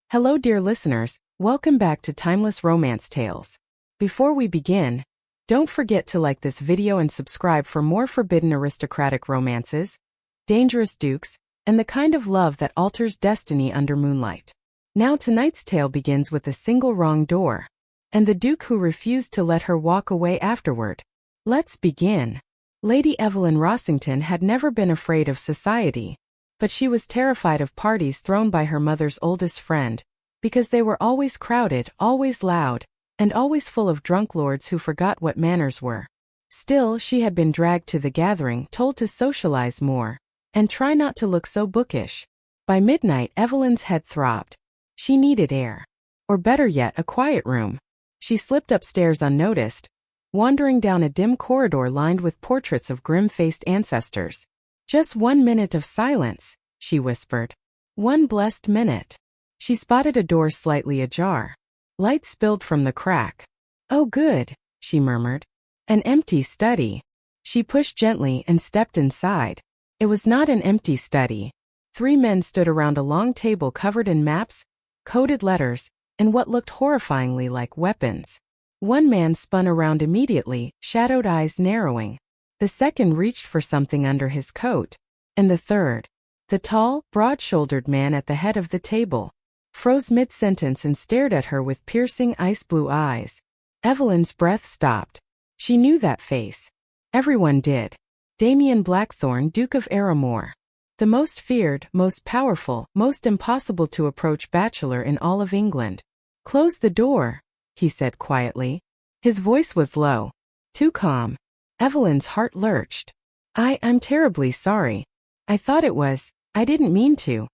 Hello dear listeners, welcome back to Timeless Romance Tales. Before we begin, don't forget to like this video and subscribe for more forbidden aristocratic romances, dangerous dukes, and the kind of love that alters destiny under moonlight. Now tonight's tale begins with a single wrong door, and the duke who refused to let her walk away afterward. Let's begin. Lady Evelyn Rossington had never been afraid of society, but she was terrified of parties thrown by her mother's oldest friend, because they were always crowded, always loud, and always full of drunk lords who forgot what manners were. Still, she had been dragged to the gathering, told to socialize more, and try not to look so bookish. By midnight, Evelyn's head throbbed. She needed air. Or better yet, a quiet room. She slipped upstairs unnoticed, wandering down a dim corridor lined with portraits of grim-faced ancestors. "Just 1 minute of silence," she whispered. "One blessed minute." She spotted a door slightly ajar. Light spilled from the crack. "Oh good," she murmured. "An empty study." She pushed gently and stepped inside. It was not an empty study. 3 men stood around a long table covered in maps, coded letters, and what looked horrifyingly like weapons. One man spun around immediately, shadowed eyes narrowing. The second reached for something under his coat, and the third, the tall, broad-shouldered man at the head of the table, froze mid-sentence and stared at her with piercing ice-blue eyes. Evelyn's breath stopped. She knew that face. Everyone did. Damien Blackthorne, Duke of Aramoor. The most feared, most powerful, most impossible to approach bachelor in all of England. "Close the door," he said quietly. His voice was low, too calm. Evelyn's heart lurched. I'm terribly sorry. I thought I didn't mean to."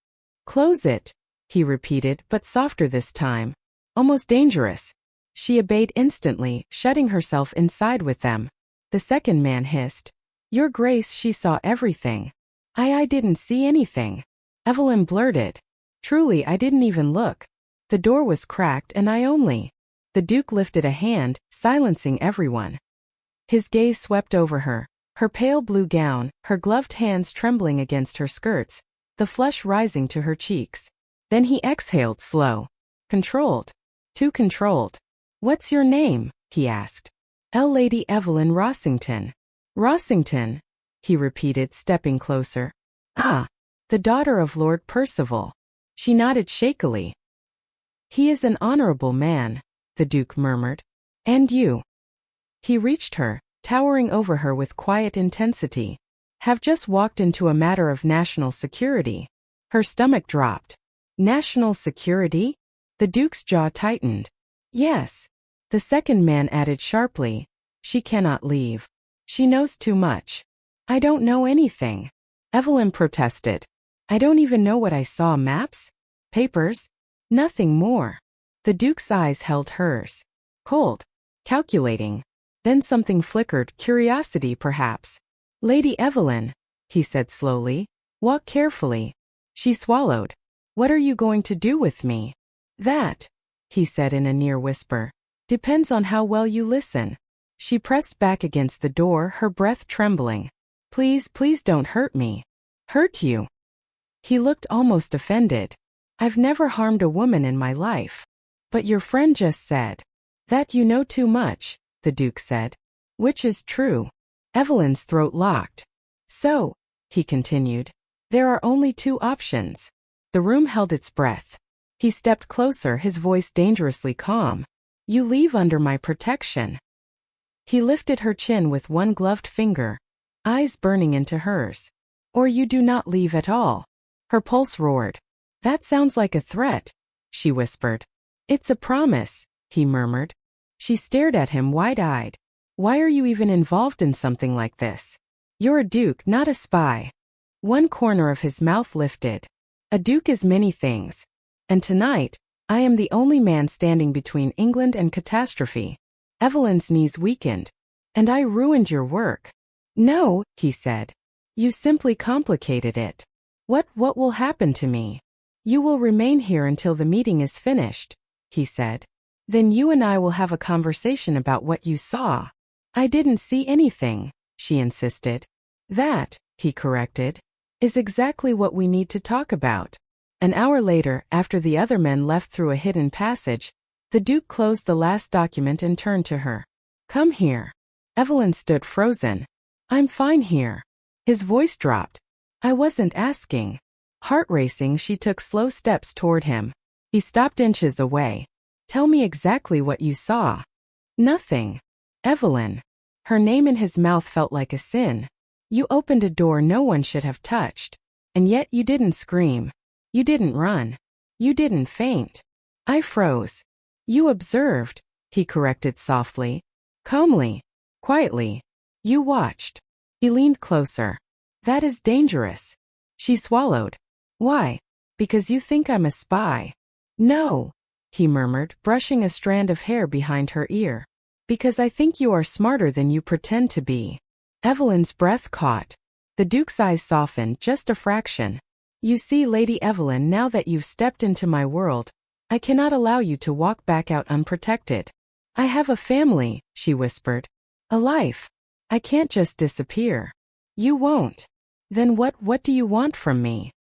"Close it," he repeated, but softer this time. Almost dangerous. She obeyed instantly, shutting herself inside with them. The second man hissed. "Your Grace, she saw everything." I didn't see anything," Evelyn blurted. "Truly, I didn't even look. The door was cracked and I only—" The Duke lifted a hand, silencing everyone. His gaze swept over her, her pale blue gown, her gloved hands trembling against her skirts, the flush rising to her cheeks. Then he exhaled slow. Controlled. Too controlled. "What's your name?" he asked. Lady Evelyn Rossington." "Rossington," he repeated, stepping closer. "Ah, the daughter of Lord Percival." She nodded shakily. "He is an honorable man," the Duke murmured. "And you?" He reached her, towering over her with quiet intensity. "Have just walked into a matter of national security." Her stomach dropped. "National security?" The Duke's jaw tightened. "Yes." The second man added sharply. "She cannot leave. She knows too much." "I don't know anything," Evelyn protested. "I don't even know what I saw. Maps? Papers? Nothing more." The Duke's eyes held hers. Cold. Calculating. Then something flickered, curiosity perhaps. "Lady Evelyn," he said slowly, "walk carefully." She swallowed. "What are you going to do with me?" "That," he said in a near whisper, "depends on how well you listen." She pressed back against the door, her breath trembling. "Please, please don't hurt me." "Hurt you?" He looked almost offended. "I've never harmed a woman in my life." "But your friend just said that you know too much," the Duke said. "Which is true." Evelyn's throat locked. "So," he continued, "there are only 2 options." The room held its breath. He stepped closer, his voice dangerously calm. "You leave under my protection." He lifted her chin with one gloved finger, eyes burning into hers. "Or you do not leave at all." Her pulse roared. "That sounds like a threat," she whispered. "It's a promise," he murmured. She stared at him wide-eyed. "Why are you even involved in something like this? You're a duke, not a spy." One corner of his mouth lifted. "A duke is many things. And tonight, I am the only man standing between England and catastrophe." Evelyn's knees weakened. "And I ruined your work." "No," he said. "You simply complicated it." What will happen to me?" "You will remain here until the meeting is finished," he said. "Then you and I will have a conversation about what you saw." "I didn't see anything," she insisted. "That," he corrected, "is exactly what we need to talk about." An hour later, after the other men left through a hidden passage, the Duke closed the last document and turned to her. Come here. Evelyn stood frozen. I'm fine here. His voice dropped. I wasn't asking. Heart racing, she took slow steps toward him. He stopped inches away. Tell me exactly what you saw. Nothing. Evelyn. Her name in his mouth felt like a sin. You opened a door no one should have touched. And yet you didn't scream. You didn't run. You didn't faint. I froze. You observed, he corrected softly. Calmly. Quietly. You watched. He leaned closer. That is dangerous. She swallowed. Why? Because you think I'm a spy. No, he murmured, brushing a strand of hair behind her ear. Because I think you are smarter than you pretend to be. Evelyn's breath caught. The Duke's eyes softened just a fraction. You see, Lady Evelyn, now that you've stepped into my world, I cannot allow you to walk back out unprotected. I have a family, she whispered. A life. I can't just disappear. You won't. Then what do you want from me?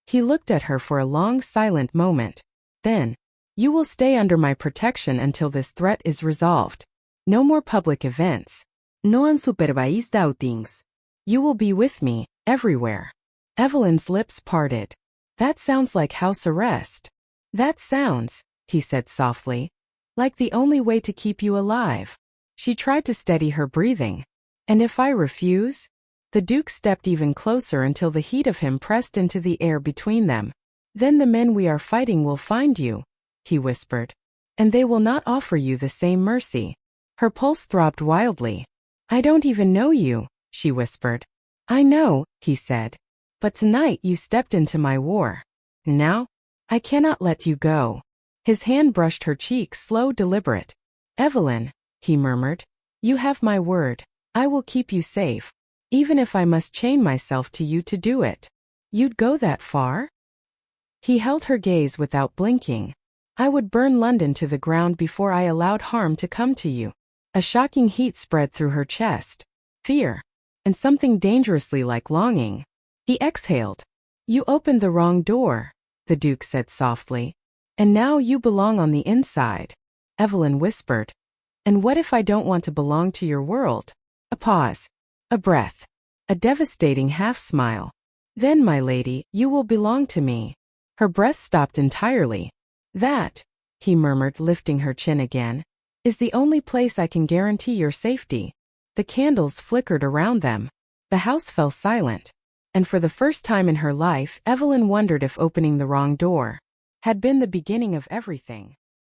He looked at her for a long silent moment. Then, you will stay under my protection until this threat is resolved. No more public events. No unsupervised outings. You will be with me, everywhere. Evelyn's lips parted. That sounds like house arrest. That sounds, he said softly, like the only way to keep you alive. She tried to steady her breathing. And if I refuse? The Duke stepped even closer until the heat of him pressed into the air between them. Then the men we are fighting will find you, he whispered. And they will not offer you the same mercy. Her pulse throbbed wildly. I don't even know you, she whispered. I know, he said. But tonight you stepped into my war. Now? I cannot let you go. His hand brushed her cheek, slow, deliberate. Evelyn, he murmured. You have my word. I will keep you safe. Even if I must chain myself to you to do it. You'd go that far? He held her gaze without blinking. I would burn London to the ground before I allowed harm to come to you. A shocking heat spread through her chest. Fear. And something dangerously like longing. He exhaled. You opened the wrong door, the Duke said softly. And now you belong on the inside. Evelyn whispered. And what if I don't want to belong to your world? A pause. A breath. A devastating half-smile. Then, my lady, you will belong to me. Her breath stopped entirely. That, he murmured, lifting her chin again, is the only place I can guarantee your safety. The candles flickered around them. The house fell silent. And for the first time in her life, Evelyn wondered if opening the wrong door had been the beginning of everything.